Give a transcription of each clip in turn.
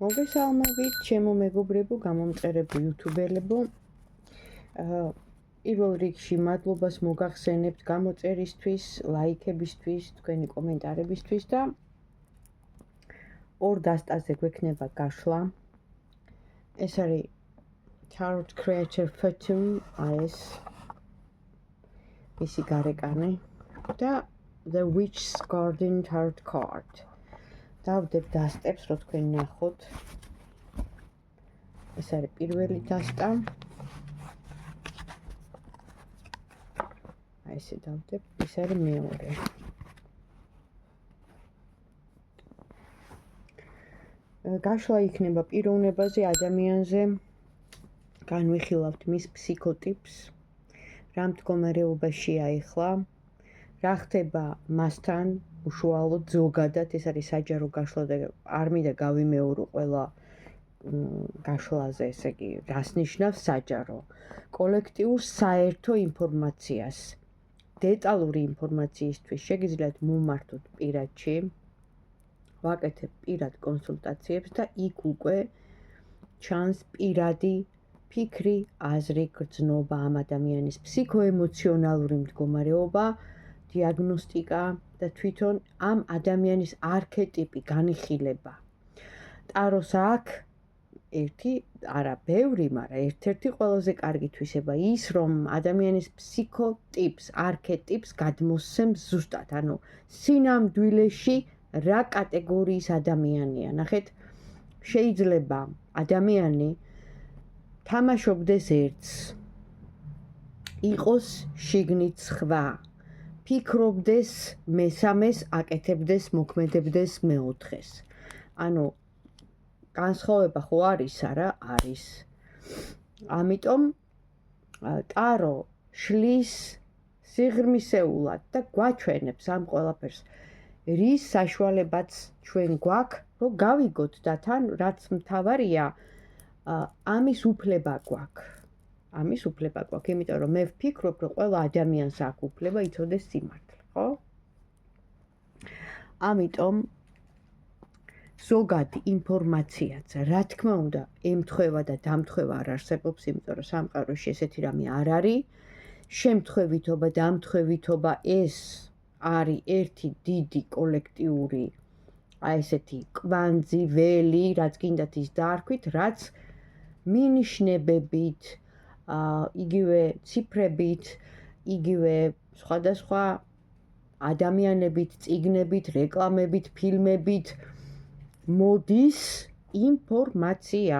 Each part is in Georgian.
მოგესალმებით, ჩემო მეგობრებო, გამომწერებო იუთუბერებო. პირველ რიგში მადლობას მოგახსენებთ გამოწერისთვის, ლაიქებისთვის, თქვენი კომენტარებისთვის და ორ დასტაზე გვექნება გაშლა. ეს არის Tarot Creator Fatum, ეს მისი გარეკანი და The Witch's Garden Tarot Card. დავდებ დასტებს, რომ თქვენ ნახოთ. ეს არის პირველი დასტა. აი ესე დავდებ, ეს არის მეორე. გაშლა იქნება პიროვნებაზე, ადამიანზე. განვიხილავთ მის ფსიქოტიპს. რა მდგომარეობაშია ახლა? რა ხდება მასთან? უშუალოდ ზოგადად ეს არის საჯარო გაშლა და არ მინდა გავიმეორო ყველა გაშლაზე, ესე იგი, რას ნიშნავს საჯარო. კოლექტიურ საერთო ინფორმაციას, დეტალური ინფორმაციისთვის შეგიძლიათ მომართოთ პირადში, ვაკეთებ პირად კონსულტაციებს და იქ უკვე ჩანს პირადი ფიქრი, აზრი, გრძნობა ამ ადამიანის ფსიქოემოციონალური მდგომარეობა, დიაგნოსტიკა და თვითონ ამ ადამიანის არქეტიპი განიხილება. ტაროს აქვს ერთი, არა ბევრი, მაგრამ ერთ-ერთი ყველაზე კარგი თვისება ის, რომ ადამიანის ფსიქოტიპს, არქეტიპს გადმოსცემს ზუსტად, ანუ სინამდვილეში რა კატეგორიის ადამიანია. ნახეთ, შეიძლება ადამიანი თამაშობდეს ერთს, იყოს შიგნით სხვა, ფიქრობდეს მესამეს, აკეთებდეს, მოქმედებდეს მეოთხეს. ანუ განსხვავება ხო არის, არა? არის. ამიტომ ტარო შლის სიღრმისეულად და გვაჩვენებს ამ ყველაფერს, რის საშუალებაც ჩვენ გვაქვს, რომ გავიგოთ და თან რაც მთავარია, ამის უფლება გვაქვს. ამის უფლება გვაქვს, იმიტომ რომ მე ვფიქრობ, რომ ყველა ადამიანს აქვს უფლება იცოდეს სიმართლე, ხო? ამიტომ ზოგადი ინფორმაციაც, რა თქმა უნდა, ემთხვევა და დამთხვევა არ არსებობს, იმიტომ რომ სამყაროში ესეთი რამე არ არის. შემთხვევითობა, დამთხვევითობა ეს არის ერთი დიდი კოლექტიური, აი ესეთი კვანძი, ველი, რაც გინდათ ის დაარქვით, რაც მინიშნებებით, იგივე ციფრებით, იგივე სხვადასხვა ადამიანებით, წიგნებით, რეკლამებით, ფილმებით მოდის ინფორმაცია.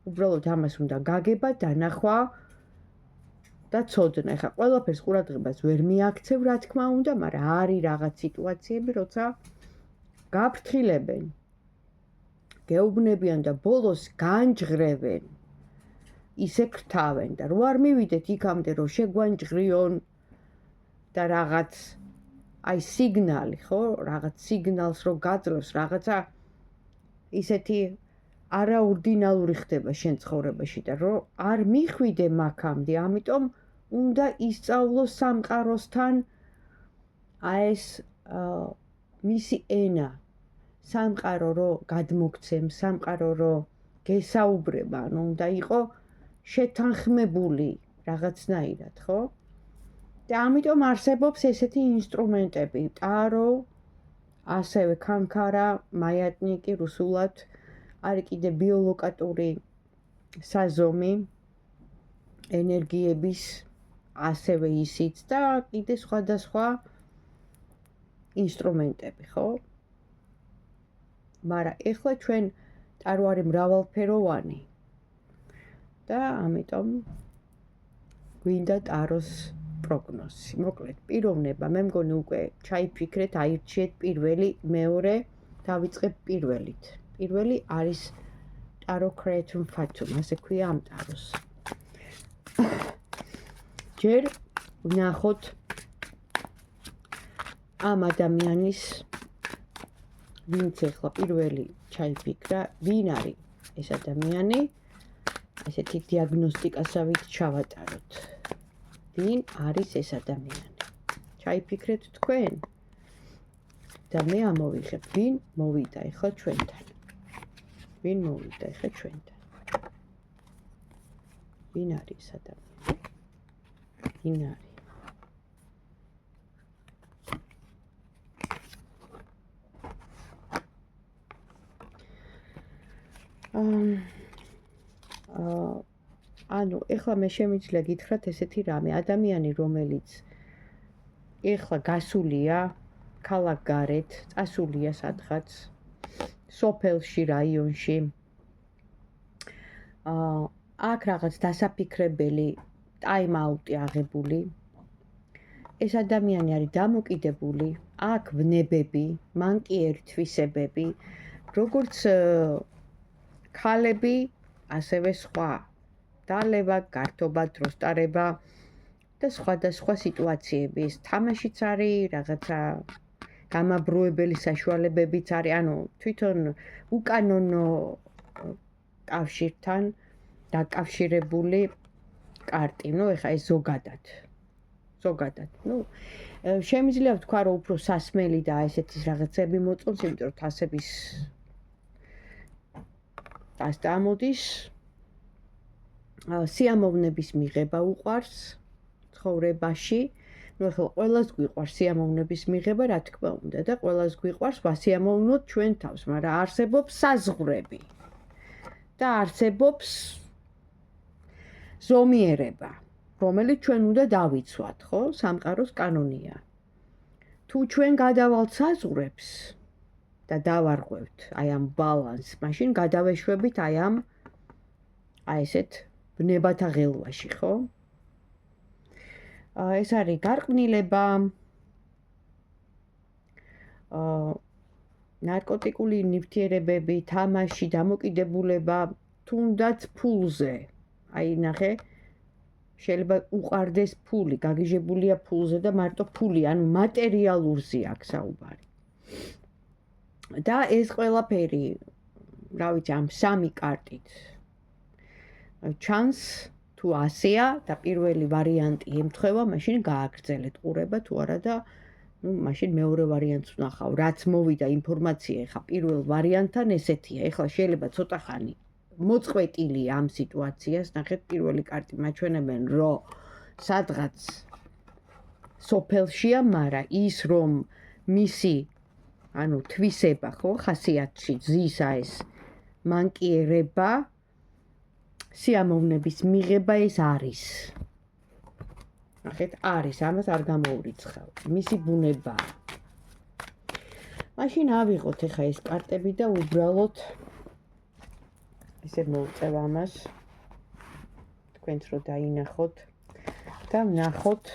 უბრალოდ ამას უნდა გაგება, დანახვა და ცოდნა. ეხლა ყველაფერს ყურადღებას ვერ მიაქცევ, რა თქმა უნდა, მაგრამ არის რაღაც სიტუაციები, როცა გაფრთხილებენ, გეუბნებიან და ბოლოს განჯღრევენ. ისე ქრთავენ და რო არ მივიდეთ იქამდე, რომ შეგვანჯღრიონ და რაღაც აი სიგნალი, ხო? რაღაც სიგნალს რო გაძლევს, რაღაცა ისეთი არაორდინალური ხდება შენ ცხოვრებაში და რო არ მიხვიდე მაქამდე, ამიტომ უნდა ისწავლო სამყაროსთან აი ეს მისი ენა. სამყარო რო გადმოგცემ, სამყარო რო გესაუბრება, ანუ უნდა იყო შეთანხმებული რაღაცნაირად, ხო? და ამიტომ არსებობს ესეთი ინსტრუმენტები, ტარო, ასევე კანკარა, მაიატნიკი, რუსულად, არის კიდე ბიოლოკატური საზომი, ენერგიების, ასევე ისიც და კიდე სხვადასხვა ინსტრუმენტები, ხო? მაგრამ ეხლა ჩვენ ტარო არის მრავალფეროვანი. და ამიტომ გვინდა ტაროს პროგნოზი. მოკლედ, პიროვნება, მე მგონი უკვე ჩაიფიქრეთ, აირჩიეთ პირველი, მეორე, დავიწყებ პირველით. პირველი არის Tarot Creator Fatum, ასე ქვია ამ ტაროს. ჯერ ვნახოთ ამ ადამიანის, ვინც ეხლა პირველი ჩაიფიქრა, ვინ არის ეს ადამიანი, ესეთი დიაგნოსტიკასავით ჩავატაროთ. ვინ არის ეს ადამიანი? ჩაიფიქრეთ თქვენ და მე ამოვიღებ, ვინ მოვიდა ეხლა ჩვენთან. ვინ მოვიდა ეხლა ჩვენთან? ვინ არის ადამიანი? ვინ არის? ანუ ეხლა მე შემიძლია გითხრათ ესეთი რამე, ადამიანი რომელიც ეხლა გასულია ქალაქ გარეთ, წასულია სადღაც სოფელში, რაიონში. აქ რაღაც დასაფიქრებელი ტაიმ-აუტი აღებული. ეს ადამიანი არის დამოკიდებული, აქ ვნებები, მან კი ერთვისებები, როგორც ქალები, ასევე სხვა. დალევა, გართობა, დროსტარება და სხვადასხვა სიტუაციები. ეს თამაშიც არის, რაღაცა გამაბრუებელი საშუალებებიც არის, ანუ თვითონ უკანონო კავშირთან დაკავშირებული კარტი. ეხლა ეს ზოგადად. შემიძლია ვთქვა, რომ უფრო სასმელი და ესეთი რაღაცები მოწონს, იმიტომ რომ თასების დასწამოდის. სიამოვნების მიღება უყვარს ცხოვრებაში. ეხლა ყველას გვიყვარს სიამოვნების მიღება, რა თქმა უნდა, და ყველას გვიყვარს ვასიამოვნოთ ჩვენ თავს, მაგრამ არსებობს საზღვრები და არსებობს ზომიერება, რომელიც ჩვენ უნდა დავიცვათ, ხო? სამყაროს კანონია. თუ ჩვენ გადავალთ საზღვრებს და დავარღვევთ აი ამ ბალანსს, მაშინ გადავეშვებით აი ამ ესეთ ბნებათა ღელვაში, ხო? ეს არის გარყვნილება, ნარკოტიკული ნივთიერებები, თამაში, დამოკიდებულება, თუნდაც ფულზე. აი ნახე, შეიძლება უყარდეს ფული, გაგიჟებულია ფულზე და მარტო ფული, ანუ მატერიალურზე აქვს საუბარი. და ეს ყველაფერი, რა ვიცი, ამ სამი კარტით ჩანს, თუ ასეა და პირველი ვარიანტი ემთხვევა, მაშინ გააგრძელეთ ყურება თუ არა და მაშინ მეორე ვარიანტს ვნახავ. რაც მოვიდა ინფორმაცია ეხლა პირველ ვარიანტთან ესეთია. ეხლა შეიძლება ცოტა ხანი მოწყვეტილი ამ სიტუაციას, ნახეთ პირველი კარტი მაჩვენებენ, რომ სადღაც სოფელშია, მაგრამ ის რომ მისი ანუ თვისება, ხო, ხასიათში ზისა ეს მანკიერება, სიამოვნების მიღება ეს არის. ნახეთ, არის, ამას არ გამოურიცხავ. მისი ბუნება. მაშინ ავიღოთ ეხა ეს კარტები და უბრალოდ ისე მოვწევ ამას. თქვენც რო დაინახოთ და ვნახოთ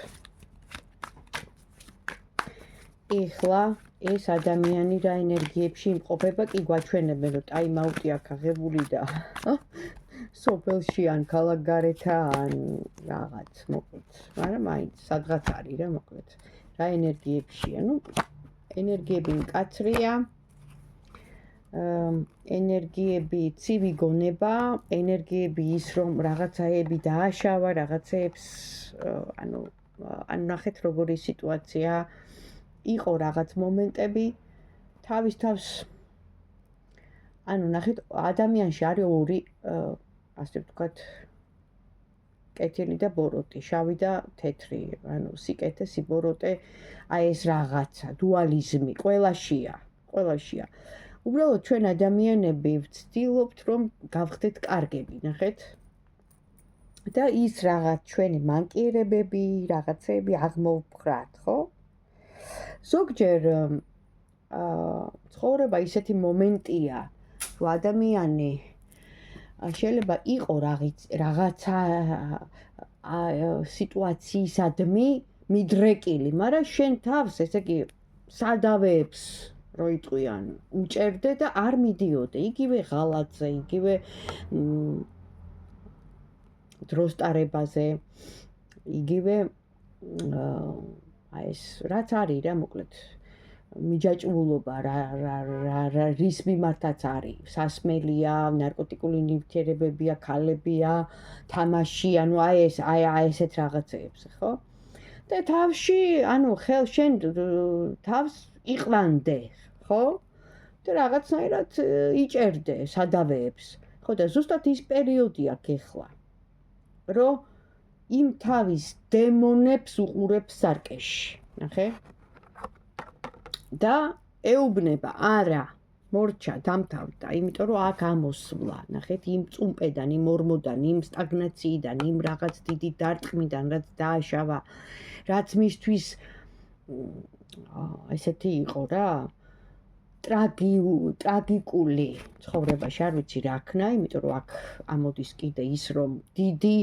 ეხლა ეს ადამიანი რა ენერგიებში იმყოფება, კი გვაჩვენებენ, რომ ტაიმ-აუტი აქ აღებული და სოფელში ან ქალაქ გარეთა ან რაღაც, მოკლედ. მაგრამ მაინც სადღაც არის რა, მოკლედ. რა ენერგიებშია? ენერგიები მკაცრია, ენერგიები ცივი გონება, ენერგიები ის რომ რაღაცაები დააშავა, რაღაცეებს, ანუ ნახეთ როგორი სიტუაცია იყო რაღაც მომენტები, თავის თავს, ანუ ნახეთ, ადამიანში არის ორი, ასე ვთქვათ, კეთილი და ბოროტი, შავი და თეთრი, ანუ სიკეთე, სიბოროტე, აი ეს რაღაცა, დუალიზმი, ყველაშია. უბრალოდ ჩვენ ადამიანები ვცდილობთ, რომ გავხდეთ კარგები, ნახეთ? და ის რაღაც ჩვენი მანკიერებები, რაღაცები აღმოვფხრათ, ხო? ზოგჯერ ცხოვრება ისეთი მომენტია, რომ ადამიანი შეიძლება იყო რაღაცა სიტუაციისადმი მიდრეკილი, მაგრამ შენ თავს, ესე იგი, სადავეებს რო იტყვიან, უჭერდე და არ მიდიოდე, იგივე ღალატზე, იგივე დროსტარებაზე, იგივე აი ეს რაც არის რა, მოკლედ მიჯაჭვულობა რის მიმართაც არის, სასმელია, ნარკოტიკული ნივთიერებებია, ქალებია, თამაში, ანუ აი ესეთ რაღაცეებს, ხო? და თავში, ანუ შენ თავს იყვანდე, ხო? და რაღაცნაირად იჭერდე სადავეებს. ხო და ზუსტად ის პერიოდი აქვს ეხლა, რომ იმ თავის დემონებს უყურებს სარკეში, ნახე? და ეუბნება, არა, მორჩა, დამთავრდა, იმიტომ რომ აქ ამოსვლა, ნახეთ, იმ წუმპედან, იმ ორმოდან, იმ სტაგნაციიდან, იმ რაღაც დიდი დარტყმიდან, რაც დააშავა, რაც მისთვის ესეთი იყო რა, ტრაგიკული ცხოვრებაში, არ ვიცი რა ქნა, იმიტომ რომ აქ ამოდის კიდე ის, რომ დიდი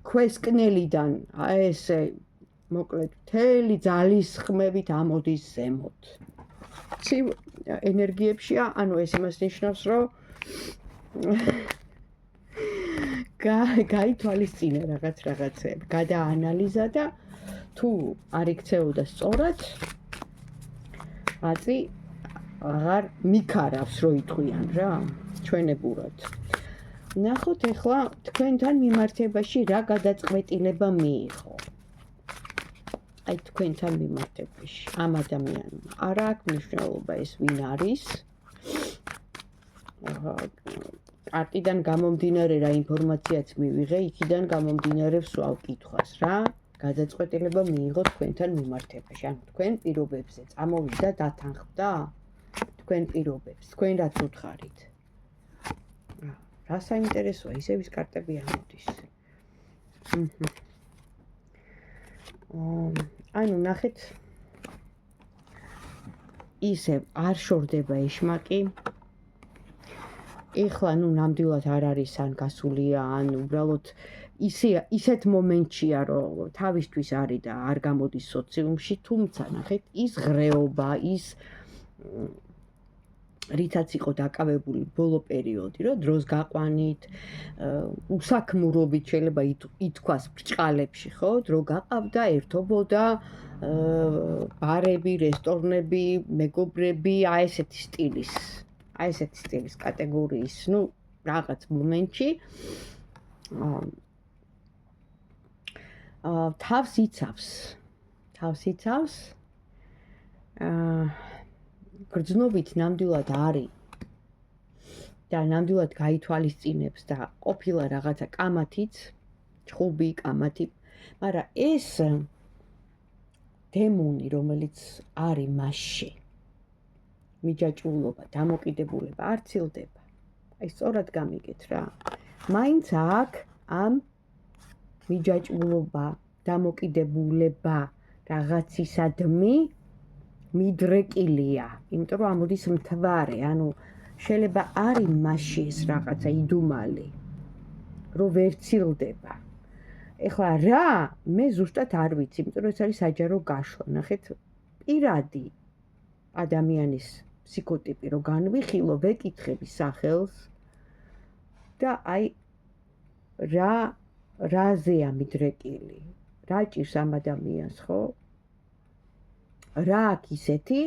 ქვესკნელიდან, ესე მოკლედ, მთელი ძალის ხმებით ამოდის ზემოთ. ცივ ენერგიებშია, ანუ ეს იმას ნიშნავს, რომ გაითვალისწინა რაღაცეები, გადაანალიზა და თუ არ იქცეოდა სწორად, აწი აღარ მიქარავს, რო იტყვიან რა, ჩვენებურად. ნახოთ ახლა თქვენთან მიმართებაში რა გადაწყვეტილება მიიღო. აი თქვენთან მიმართებაში ამ ადამიანმა არ აქვს მნიშვნელობა ეს ვინ არის. კარტიდან გამომდინარე რა ინფორმაციაც მივიღე, იქიდან გამომდინარე ვსვავ კითხვას რა. გადაწყვეტილება მიიღო თქვენთან მიმართებაში. ანუ თქვენ პირობებზე წამოვიდა დათანხმდა თქვენ პირობებს, თქვენ რაც უთხარით. რა საინტერესოა, ისევ ის კარტები ამოდის. ანუ ნახეთ, ისევ არ შორდება ეშმაკი. ეხლა ნამდვილად არ არის ან გასულია, ან უბრალოდ ისეთ მომენტშია, რომ თავისთვის არის და არ გამოდის სოციუმში, თუმცა ნახეთ, ის ღრეობა, ის რითაც იყო დაკავებული ბოლო პერიოდი, რომ დროს გაყვანით, უსაქმურობით შეიძლება ითქვას ბრჭყალებში, ხო? დრო გაყავდა, ერთობოდა, ბარები, რესტორნები, მეგობრები, აი ესეთი სტილის კატეგორიის, რაღაც მომენტში თავს იცავს გრძნობით ნამდვილად არის და ნამდვილად გაითვალისწინებს და ყოფილა რაღაცა კამათიც, ჩხუბი, კამათი, მაგრამ ეს დემონი, რომელიც არის მასში, მიჯაჭვულობა, დამოკიდებულება არ ცილდება. აი სწორად გამიგეთ რა. მაინც აქვს ამ მიჯაჭვულობა, დამოკიდებულება რაღაცისადმი მიდრეკილია, იმიტომ რომ ამოდის მთვარე, ანუ შეიძლება არის მასში ეს რაღაცა იდუმალი, რომ ვერ ცილდება. ეხლა რა, მე ზუსტად არ ვიცი, იმიტომ რომ ეს არის საჯარო გაშლა. ნახეთ, პირადი ადამიანის ფსიქოტიპი რო განვიხილო, ვეკითხები სახელს და აი რაზეა მიდრეკილი, რა ჭირს ამ ადამიანს, ხო? რა აქვს ისეთი,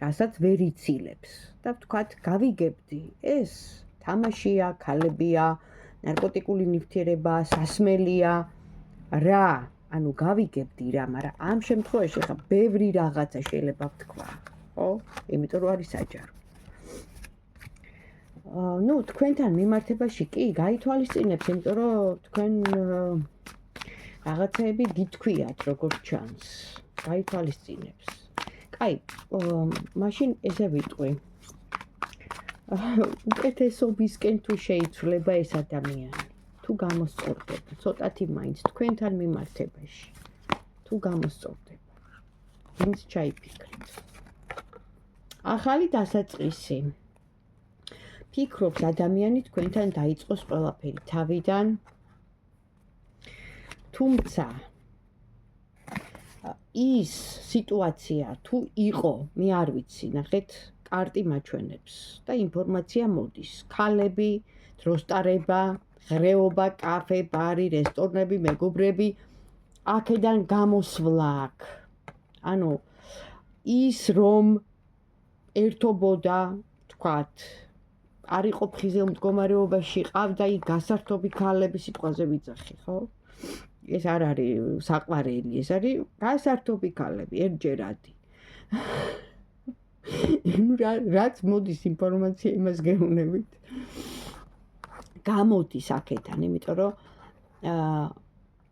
რასაც ვერ იცილებს და ვთქვათ, გავიგებდი, ეს თამაშია, ქალებია, ნარკოტიკული ნივთიერებაა, სასმელია, რა, ანუ გავიგებდი რა, მაგრამ ამ შემთხვევაში ხა ბევრი რაღაცა შეიძლება ვთქვა, ხო? იმიტომ რომ არის საჯარო. თქვენთან მიმართებაში კი გაითვალისწინებს, იმიტომ რომ თქვენ რაღაცეები გითქვიათ, როგორც ჩანს, გაითვალისწინებს. კაი, მაშინ ესე ვიტყვი. უკეთესობისკენ თუ შეიცვლება ეს ადამიანი, თუ გამოსწორდება, ცოტათი მაინც თქვენთან მიმართებაში, თუ გამოსწორდება, ვინც ჩაიფიქრეთ. ახალი დასაწყისი. ფიქრობს ადამიანი თქვენთან დაიწყოს ყველაფერი თავიდან, თუმცა ის სიტუაცია თუ იყო, მე არ ვიცი, ნახეთ, კარტი მაჩვენებს და ინფორმაცია მოდის. ქალები, დროსტარება, ღრეობა, კაფე, ბარი, რესტორნები, მეგობრები, აქედან გამოსვლა აქ. ანუ ის რომ ერთობოდა, თქვათ, არ იყო ფხიზელ მდგომარეობაში, ყავდა იქ გასართობი ქალები, სიტყვაზე ვიძახი, ხო? ეს არ არის საყვარელი, ეს არის გასართობი ქალები, ერთჯერადი. რაც მოდის ინფორმაცია იმას გეუბნებით. გამოდის აქედან, იმიტომ რომ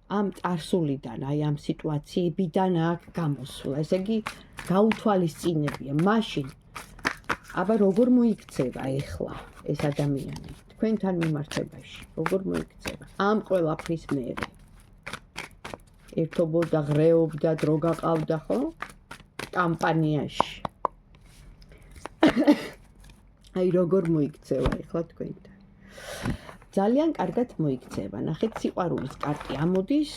ამ წარსულიდან, აი ამ სიტუაციებიდან აქ გამოსვლა. ესე იგი, გაუთვალისწინებია. მაშინ აბა როგორ მოიქცევა ეხლა ეს ადამიანი თქვენთან მიმართებაში? როგორ მოიქცევა? ამ ყველაფრის მერე. ერთობოდა, ღრეობდა, დრო გაყავდა, ხო? კამპანიაში. აი როგორ მოიქცევა ეხლა თქვენთან? ძალიან კარგად მოიქცევა. ნახეთ, სიყვარულის კარტი ამოდის,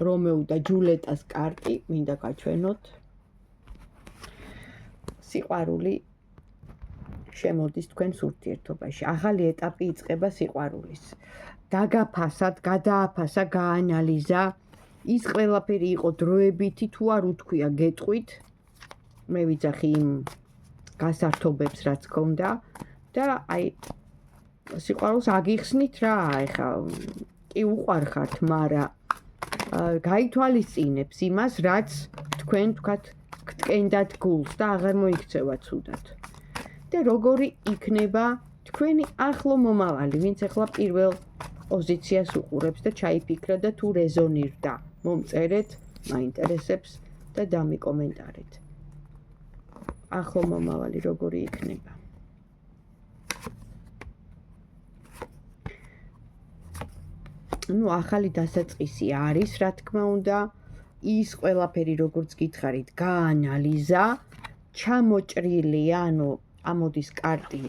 რომეო და ჯულეტას კარტი, მინდა გაჩვენოთ. სიყვარული შემოდის თქვენს ურთიერთობაში. ახალი ეტაპი იწყება სიყვარულის. დაგაფასად, გადააფასა, გაანალიზა. ის ყველაფერი იყო დროებითი, თუ არ უთქვია გეტყვით. მე ვიძახი იმ გასართობებს, რაც ქონდა და აი სიყვარულს აგიხსნით რა, ეხლა კი უყვარხართ, მაგრამ გაითვალისწინებს იმას, რაც თქვენ თქვათ გტკენდათ გულს და აღარ მოიქცევა ცუდად. და როგორი იქნება თქვენი ახლო მომავალი, ვინც ახლა პირველ პოზიციას უყურებს და ჩაიფიქრა და თუ რეზონირდა, მომწერეთ, მაინტერესებს და დამიკომენტარეთ. ახლო მომავალი როგორი იქნება? ახალი დასაწყისი არის, რა თქმა უნდა, ის ყველაფერი როგორც გითხარით, გაანალიზა, ჩამოჭრილია, ამოდის კარტი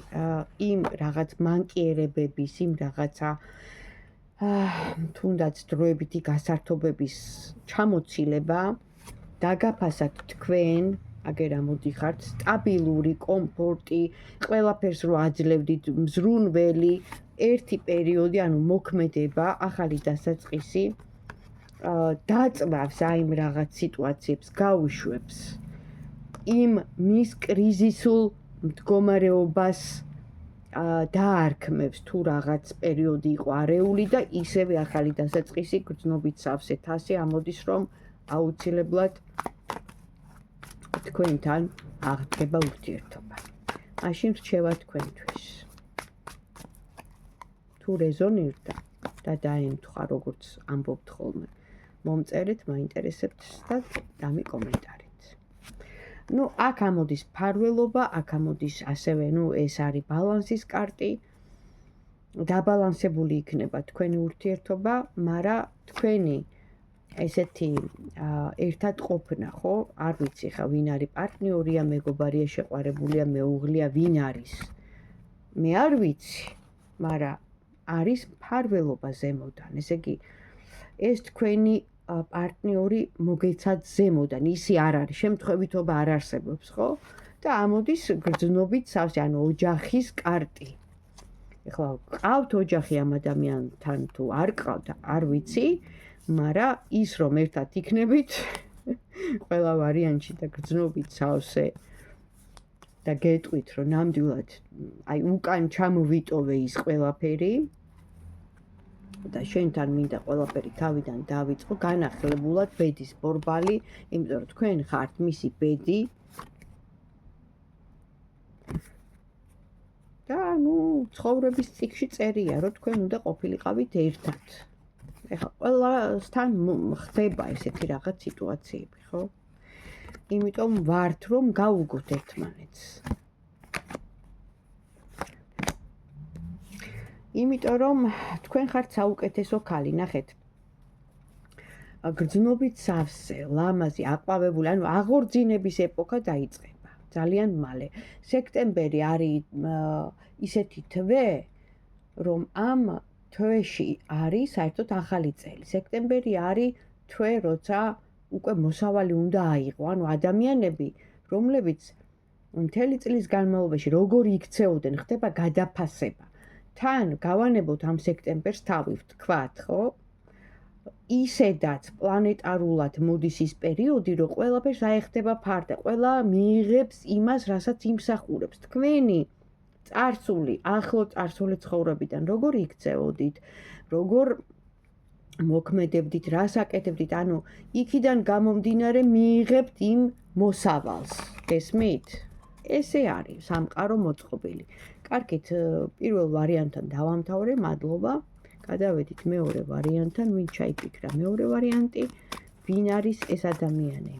იმ რაღაც მანკიერებების, იმ რაღაცა თუნდაც დროებითი გასართობების ჩამოცილება, დაგაფასად თქვენ, აგერ ამოდიხართ, სტაბილური, კომფორტი, ყველაფერს რო აძლევდით, მზრუნველი, ერთი პერიოდი, მოქმედება, ახალი დასაწყისი, დაწვავს აი იმ რაღაც სიტუაციებს, გაუშვებს იმ მის კრიზისულ მდგომარეობას დაარქმევს თუ რაღაც პერიოდი იყო არეული და ისევე ახალი დასაწყისი გრძნობით სავსე თასი ამოდის, რომ აუცილებლად თქვენთან აღდგება ურთიერთობა. მაშინ რჩევა თქვენთვის. თუ რეზონირდა და დაემთხვა, როგორც ამბობთ ხოლმე, მომწერეთ, მაინტერესებთ და დამიკომენტარეთ. აქ ამოდის ფარველობა, აქ ამოდის ასევე, ეს არის ბალანსის კარტი. დაბალანსებული იქნება თქვენი ურთიერთობა, მაგრამ თქვენი ესეთი ერთად ყოფნა, ხო? არ ვიცი ხა ვინ არის პარტნიორია, მეგობარია, შეყვარებულია, მეუღლეა, ვინ არის? მე არ ვიცი, მაგრამ არის ფარველობა ზემოდან. ესე იგი, ეს თქვენი პარტნიორი მოგეცათ ზემოდან, ისი არ არის, შემთხვევითობა არ არსებობს, ხო? და ამოდის გრძნობით სავსე, ოჯახის კარტი. ეხლა ყავთ ოჯახი ამ ადამიანთან თუ არ ყავთ, არ ვიცი, მაგრამ ის რომ ერთად იქნებით, ყველა ვარიანტში და გრძნობით სავსე და გეტყვით, რომ ნამდვილად აი უკან ჩამოვიტოვე ის ყველაფერი და შენთან მინდა ყველაფერი თავიდან დავიწყო, განახლებულად ბედის ბორბალი, იმიტომ რომ თქვენ ხართ მისი ბედი და ცხოვრების წიგნში წერია, რომ თქვენ უნდა ყოფილიყავით ერთად. ეხლა ყველასთან ხდება ესეთი რაღაც სიტუაციები, ხო? იმიტომ ვართ რომ გაუგოთ ერთმანეთს. იმიტომ რომ თქვენ ხართ საუკეთესო ქალი, ნახეთ. გრძნობით სავსე, ლამაზი, აყვავებული, აღორძინების ეპოქა დაიწყება. ძალიან მალე. სექტემბერი არის ისეთი თვე, რომ ამ თვეში არის საერთოდ ახალი წელი. სექტემბერი არის თვე, როცა უკვე მოსავალი უნდა აიღო, ადამიანები, რომლებიც მთელი წლის განმავლობაში როგორ იქცეოდნენ, ხდება გადაფასება. თან გავანებოთ ამ სექტემბერს თავი ვთქვათ, ხო? ისედაც პლანეტარულად მოდის ის პერიოდი, რომ ყველაფერს აეხდება ფარდა, ყველა მიიღებს იმას, რასაც იმსახურებს. თქვენი წარსული, ახლო წარსული ცხოვრებიდან როგორ იქცეოდით, როგორ მოქმედებდით, რას აკეთებდით, იქიდან გამომდინარე მიიღებთ იმ მოსავალს. გესმით? ესე არის სამყარო მოწყობილი. კარგით, პირველ ვარიანტთან დავამთავრე, მადლობა. გადავედით მეორე ვარიანტთან, ვინ ჩაიფიქრა მეორე ვარიანტი, ვინ არის ეს ადამიანი.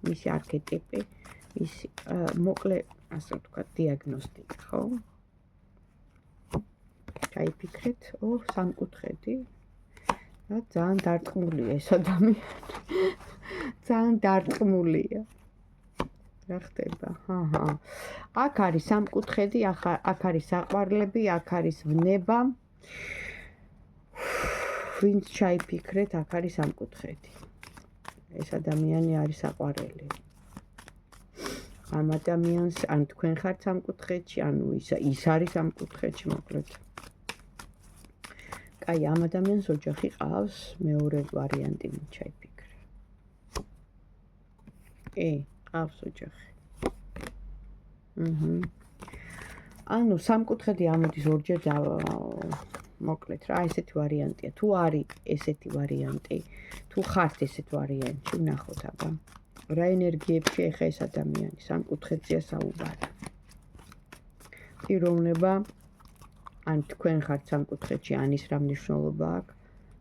მისი არქეტიპი, მისი მოკლე, ასე ვთქვათ, დიაგნოსტიკა, ხო? ჩაიფიქრეთ, სამკუთხედი. და ძალიან დარწმუნია ეს ადამიანი. ძალიან დარწმუნია. რა ხდება? აქ არის სამკუთხედი, აქ არის საყვარლები, აქ არის ვნება. ვინც ჩაიფიქრეთ, აქ არის სამკუთხედი. ეს ადამიანი არის საყვარელი. ამ ადამიანს ან თქვენ ხართ სამკუთხედში, ანუ ის არის სამკუთხედში, მოკლედ. აი, ამ ადამიანს ოჯახი ყავს, მეორე ვარიანტი ვინ ჩაიფიქრე. ყავს ოჯახი. ანუ სამკუთხედი ამოდის ორჯერ მოკლედ რა, ესეთი ვარიანტია. თუ არის ესეთი ვარიანტი, თუ ხართ ესეთ ვარიანტში, ვნახოთ აბა. რა ენერგიებში ეხა ეს ადამიანი, სამკუთხედზეა საუბარი. პიროვნება, ან თქვენ ხართ სამკუთხედში, ანის რა მნიშვნელობა აქვს?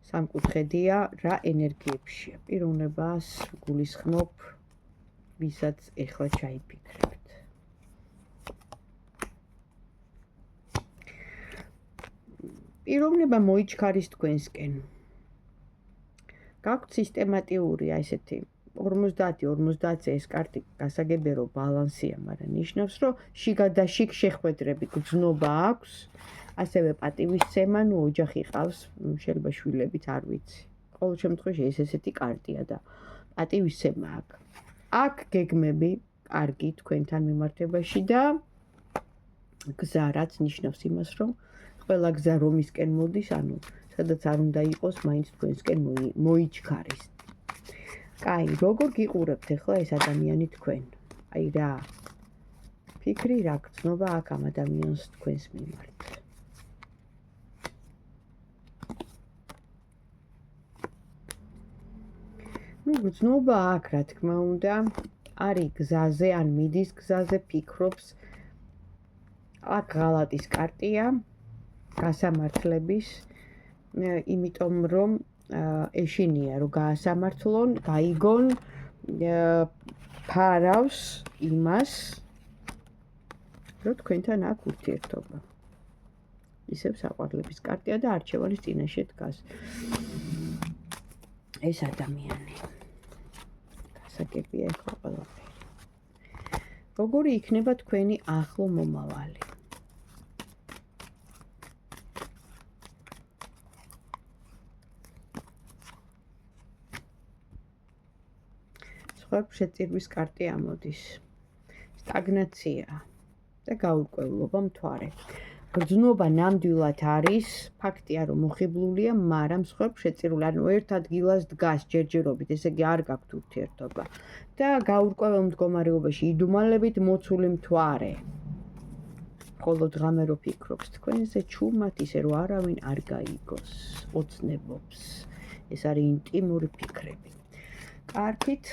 სამკუთხედია, რა ენერგიებშია. პიროვნებას გულისხმობ, ვისაც ეხლა ჩაიფიქრებთ. პიროვნება მოიჩქარის თქვენსკენ. გაქვთ სისტემატიური ესეთი 50-50 ეს კარტი გასაგებია რომ ბალანსია, მაგრამ ნიშნავს რომ შიგა და შიგ შეხვედრები გრძნობა აქვს, ასევე პატივისცემა, ოჯახი ყავს, შეიძლება შვილებით არ ვიცი. ყოველ შემთხვევაში ეს ესეთი კარტია და პატივისცემა აქვს. აქ გეგმები კარგი თქვენთან მიმართებაში და გზა რაც ნიშნავს იმას რომ ყველა გზა რომისკენ მოდის, ანუ სადაც არ უნდა იყოს, მაინც თქვენსკენ მოიჩქარის. კაი, როგორ გიყურებთ ახლა ეს ადამიანი თქვენ? აი რა ფიქრი, რა გრძნობა აქვს ამ ადამიანს თქვენს მიმართ? გრძნობა აქვს, რა თქმა უნდა, არის გზაზე, ან მიდის გზაზე, ფიქრობს. აქ ღალატის კარტია. გასამართლების, იმიტომ რომ ეშინია რომ გაასამართლონ, გაიგონ, ფარავს იმას, რომ თქვენთან აქვს ურთიერთობა. ისევ საყვარლების კარტია და არჩევანის წინაშე დგას. ეს ადამიანი. გასაგებია ახლა ყველაფერი. როგორი იქნება თქვენი ახლო მომავალი? შეწირვის კარტი ამოდის. სტაგნაცია და გაურკვევლობა მთვარე. გრძნობა ნამდვილად არის, ფაქტია რომ მოხიბლულია, მაგრამ სხვებს შეწირული, ანუ ერთ ადგილას დგას ჯერჯერობით, ესე იგი არ გაქვთ ურთიერთობა და გაურკვეველ მდგომარეობაში იდუმალებით მოცული მთვარე. მხოლოდ ღამე რო ფიქრობს თქვენზე, ჩუმად ისე რომ არავინ არ გაიგოს, ოცნებობს. ეს არის ინტიმური ფიქრები. კარგით.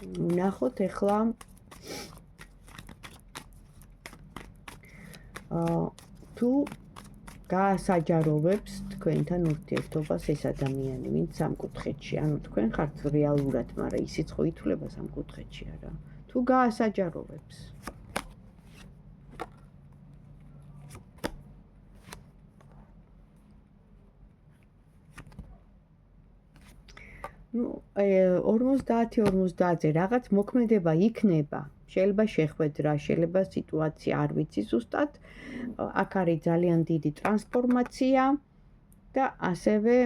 ვნახოთ ახლა თუ გაასაჯაროვებს თქვენთან ურთიერთობას ეს ადამიანი, ვინც სამკუთხედში, ანუ თქვენ ხართ რეალურად, მაგრამ ისიც ხო ითვლება სამკუთხედში არა. თუ გაასაჯაროვებს. ну 50-50 რაღაც მოქმედება იქნება, შეიძლება შეხვედრა, შეიძლება სიტუაცია არ ვიცი ზუსტად, აქ არის ძალიან დიდი ტრანსფორმაცია და ასევე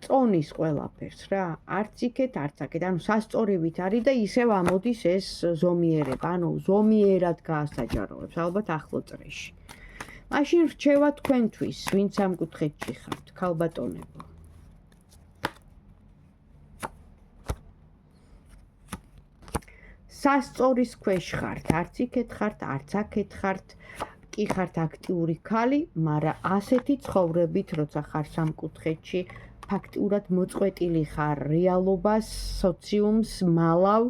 წონის ყველაფერს რა, არც იქეთ, არც აქეთ, ანუ სასწორებით არის და ისევ ამოდის ეს ზომიერება, ანუ ზომიერად გაასაჯაროვებს, ალბათ ახლო წრეში. მაშინ რჩევა თქვენთვის, ვინც სამკუთხედში ხართ, ქალბატონებო. სასწორის ქვეშ ხართ, არც იქეთ ხართ, არც აქეთ ხართ, კი ხართ აქტიური ქალი, მაგრამ ასეთი ცხოვრებით, როცა ხარ სამკუთხედში, ფაქტიურად მოწყვეტილი ხარ რეალობას, სოციუმს, მალავ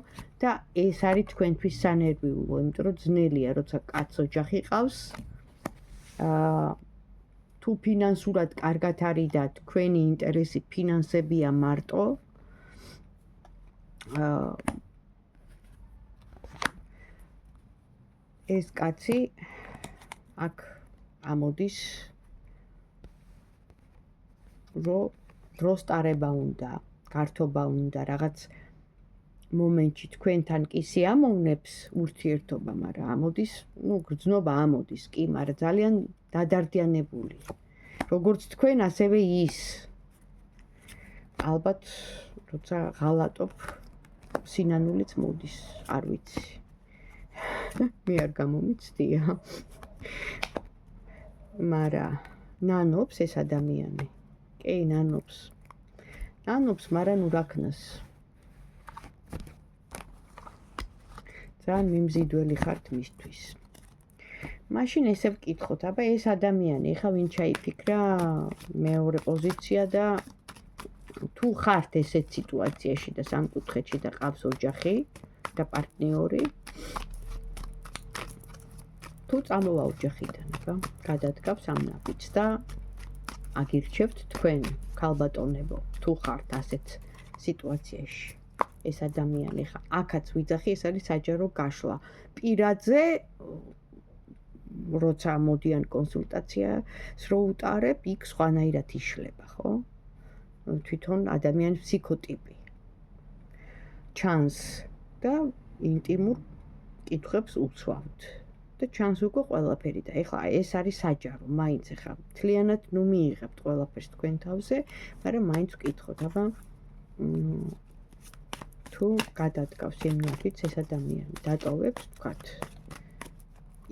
და ეს არის თქვენთვის სანერვიულო, იმიტომ რომ ძნელია, როცა კაცს ოჯახი ყავს. თუ ფინანსურად კარგად არის და თქვენი ინტერესი ფინანსებია მარტო, ეს კაცი აქ ამოდის, რომ დროს ტარება უნდა, გართობა უნდა, რაღაც მომენტში თქვენთან კი სიამოვნებს ურთიერთობა, მაგრამ ამოდის, გრძნობა ამოდის კი, მაგრამ ძალიან დადარდიანებული. როგორც თქვენ, ასევე ის. ალბათ, როცა ღალატობ, სინანულიც მოდის, არ ვიცი. მე არ გამომიცდია. მაგრამ ნანობს ეს ადამიანი. კი, ნანობს. ნანობს, მაგრამ ნუ რა ქნას. ძალიან მიმზიდველი ხართ მისთვის. მაშინ ესე ვკითხოთ, აბა ეს ადამიანი, ეხა ვინ ჩაიფიქრა მეორე პოზიცია და თუ ხართ ესეთ სიტუაციაში და სამკუთხედში და ყავს ოჯახი და პარტნიორი, თუ წამოვა ოჯახიდან, აბა, გადადგავს ამ ნაბიჯს და აგირჩევთ თქვენ, ქალბატონებო, თუ ხართ ასეთ სიტუაციაში. ეს ადამიანი ხა აქაც ვიძახი, ეს არის საჯარო გაშლა. პირადზე როცა მოდიან კონსულტაციას რო უტარებ, იქ სხვანაირად იშლება, ხო? თვითონ ადამიანის ფსიქოტიპი. ჩანს და ინტიმურ კითხვებს უცვავთ. და ჩანს უკვე ყველაფერი და ეხლა ეს არის საჯარო, მაინც ეხლა მთლიანად ნუ მიიღებთ ყველაფერს თქვენ თავზე, მაგრამ მაინც ვკითხოთ, აბა თუ გადადგავს იმ ნაბიჯს ეს ადამიანი, დატოვებს თქვათ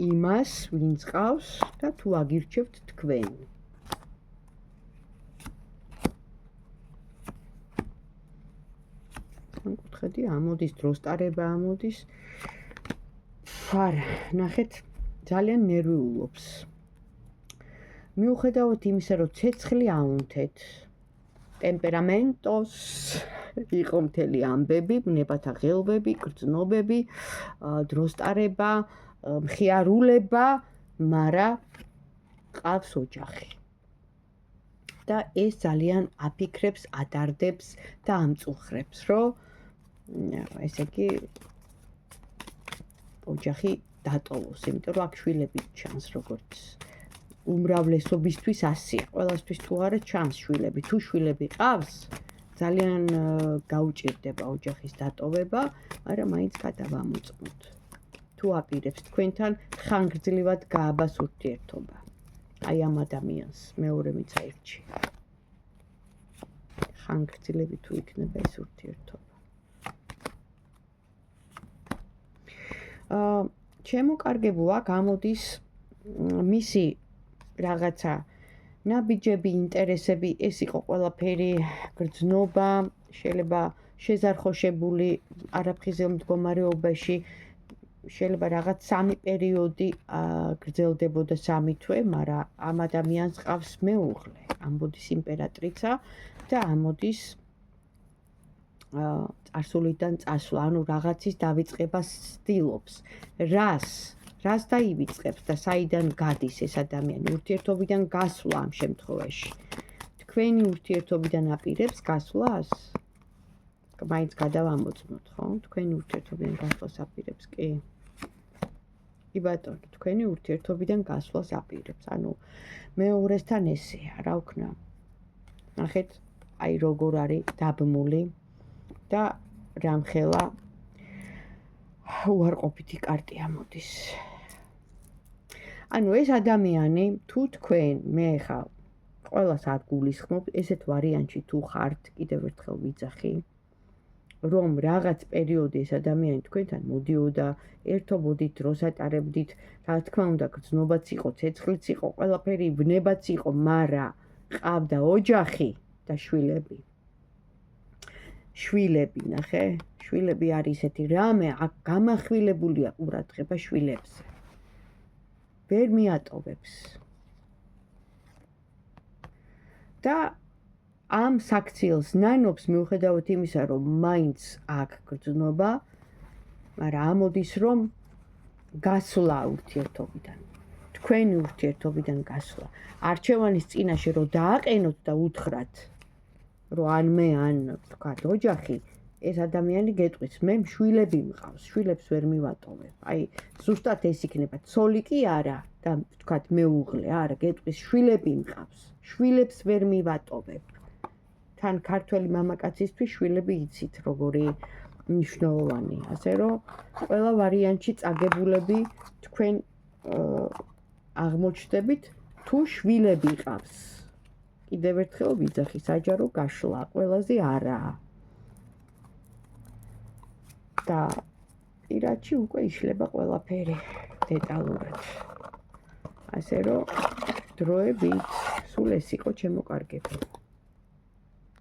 იმას, ვინც ყავს და თუ აგირჩევთ თქვენ. სამკუთხედი ამოდის, დროს ტარება ამოდის. არა, ნახეთ, ძალიან ნერვიულობს. მიუხედავად იმისა, რომ ცეცხლი აუნთეთ, ტემპერამენტოს იყო მთელი ამბები, ნებათა ღელვები, გრძნობები, დროს ტარება, მხიარულება, მაგრამ ყავს ოჯახი. და ეს ძალიან აფიქრებს, ადარდებს და ამწუხრებს, რომ ესე იგი ოჯახი დატოვოს, იმიტომ რომ აქ შვილები ჩანს, როგორც უმრავლესობისთვის ასია. ყველასთვის თუ არა ჩანს შვილები, თუ შვილები ყავს, ძალიან გაუჭირდება ოჯახის დატოვება, მაგრამ მაინც გადავამოწმოთ. თუ აპირებს თქვენთან ხანგრძლივად გააბას ურთიერთობა. აი ამ ადამიანს მეორე მიცაირჩი. ხანგრძლივი თუ იქნება ეს ურთიერთობა. ჩემო აქ ამოდის მისი რაღაცა ნაბიჯები, ინტერესები, ეს იყო ყველაფერი გრძნობა, შეიძლება შეზარხოშებული არაფხიზელ მდგომარეობაში, შეიძლება რაღაც სამი პერიოდი გრძელდებოდა 3 თვე, მაგრამ ამ ადამიანს ყავს მეუღლე, ამბოდის იმპერატრიცა და ამოდის წარსულიდან წასვლა, ანუ რაღაცის დავიწყებას ცდილობს. რას დაივიწყებს და საიდან გადის ეს ადამიანი? ურთიერთობიდან გასვლა ამ შემთხვევაში. თქვენი ურთიერთობიდან აპირებს გასვლას? მაინც გადავამოწმოთ, ხო? თქვენი ურთიერთობიდან გასვლას აპირებს, კი? კი ბატონო, თქვენი ურთიერთობიდან გასვლას აპირებს. ანუ მეორესთან ესეა, რა ვქნა? ნახეთ, აი როგორ არის დაბმული და რამხელა უარყოფითი კარტი ამოდის. ანუ ეს ადამიანი, თუ თქვენ, მე ხა ყველას არ გულისხმობ, ესეთ ვარიანტში თუ ხართ, კიდევ ერთხელ ვიძახი, რომ რაღაც პერიოდი ეს ადამიანი თქვენთან მოდიოდა, ერთობოდით, დროს ატარებდით, რა თქმა უნდა, გრძნობაც იყო, ცეცხლიც იყო, ყველაფერი ვნებაც იყო, მაგრამ ყავდა ოჯახი და შვილები. შვილები, ნახე, შვილები არის ესეთი რამე, აქ გამახვილებულია ყურადღება შვილებზე. ვერ მიატოვებს. და ამ საქციელს ნანობს მიუხედავად იმისა, რომ მაინც აქ გრძნობა, მაგრამ ამოდის რომ გასვლა ურთიერთობიდან. თქვენი ურთიერთობიდან გასვლა. არჩევანის წინაშე რომ დააყენოთ და უთხრათ, რომ ან მე, ან თქვათ ოჯახი, ეს ადამიანი გეტყვის, მე შვილები მყავს, შვილებს ვერ მივატოვებ. აი, ზუსტად ეს იქნება, ცოლი კი არა და თქვათ მეუღლე, არა, გეტყვის, შვილები მყავს, შვილებს ვერ მივატოვებ. თან ქართველი მამაკაცისთვის შვილები იცით, როგორი მნიშვნელოვანი. ასე რომ, ყველა ვარიანტში წაგებულები თქვენ აღმოჩნდებით, თუ შვილები ყავს. კიდევ ერთხელ ვიძახი, საჯარო გაშლა, ყველაზე არაა. და პირადში უკვე იშლება ყველაფერი დეტალურად. ასე რომ დროებით სულ ეს იყო ჩემო კარგებო.